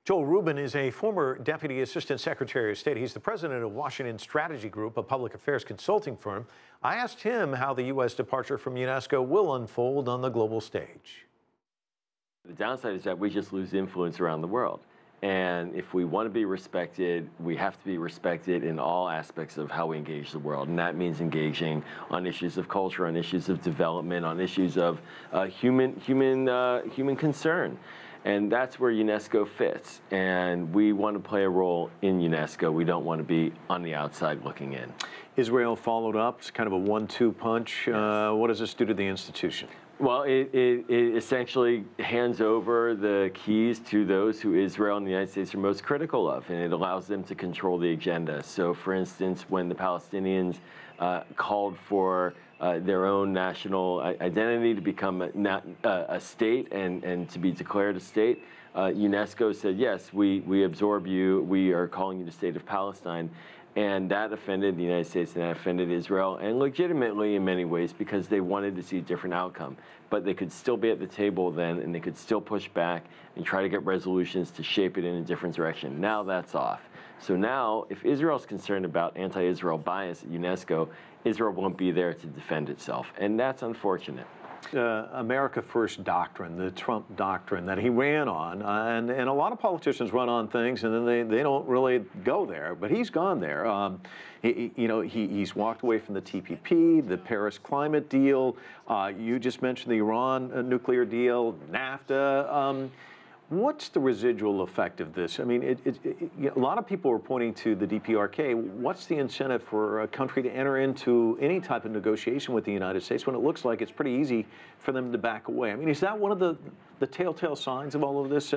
Joel Rubin is a former Deputy Assistant Secretary of State. He's the president of Washington Strategy Group, a public affairs consulting firm. I asked him how the U.S. departure from UNESCO will unfold on the global stage. The downside is that we just lose influence around the world. And if we want to be respected, we have to be respected in all aspects of how we engage the world. And that means engaging on issues of culture, on issues of development, on issues of human concern. And that's where UNESCO fits. And we want to play a role in UNESCO. We don't want to be on the outside looking in. Israel followed up. It's kind of a 1-2 punch. Yes. What does this do to the institution? Well, it essentially hands over the keys to those who Israel and the United States are most critical of, and it allows them to control the agenda. So, for instance, when the Palestinians called for their own national identity to become a state and to be declared a state, UNESCO said, yes, we absorb you, we are calling you the state of Palestine. And that offended the United States and that offended Israel, and legitimately in many ways, because they wanted to see a different outcome. But they could still be at the table then, and they could still push back and try to get resolutions to shape it in a different direction. Now that's off. So now, if Israel's concerned about anti-Israel bias at UNESCO, Israel won't be there to defend itself, and that's unfortunate. America First doctrine, the Trump doctrine that he ran on, and a lot of politicians run on things and then they don't really go there, but he's gone there. He's walked away from the TPP, the Paris climate deal. You just mentioned the Iran nuclear deal, NAFTA. What's the residual effect of this? I mean, a lot of people are pointing to the DPRK. What's the incentive for a country to enter into any type of negotiation with the United States when it looks like it's pretty easy for them to back away? I mean, is that one of the telltale signs of all of this?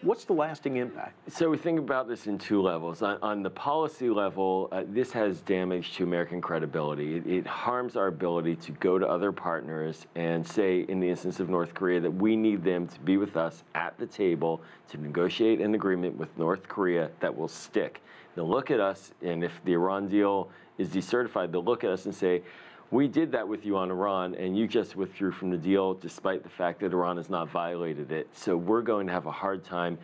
What's the lasting impact? So we think about this in two levels. On the policy level, this has damage to American credibility. It harms our ability to go to other partners and say, in the instance of North Korea, that we need them to be with us at the table to negotiate an agreement with North Korea that will stick. They'll look at us, and if the Iran deal is decertified, they'll look at us and say, we did that with you on Iran, and you just withdrew from the deal despite the fact that Iran has not violated it. So we're going to have a hard time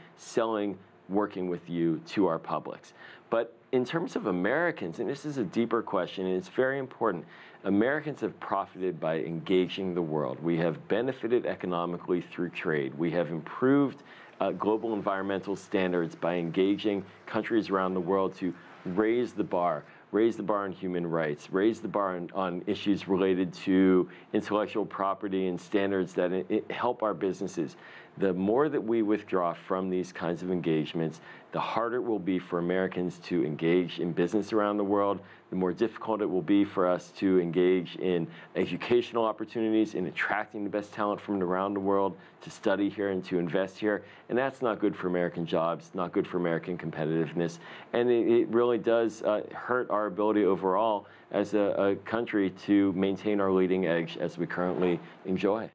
working with you to our publics. But in terms of Americans, and this is a deeper question, and it's very important, Americans have profited by engaging the world. We have benefited economically through trade. We have improved global environmental standards by engaging countries around the world to raise the bar on human rights, raise the bar on issues related to intellectual property and standards that help our businesses. The more that we withdraw from these kinds of engagements, the harder it will be for Americans to engage in business around the world, the more difficult it will be for us to engage in educational opportunities, in attracting the best talent from around the world to study here and to invest here. And that's not good for American jobs, not good for American competitiveness. And it really does hurt our ability overall as a country to maintain our leading edge as we currently enjoy.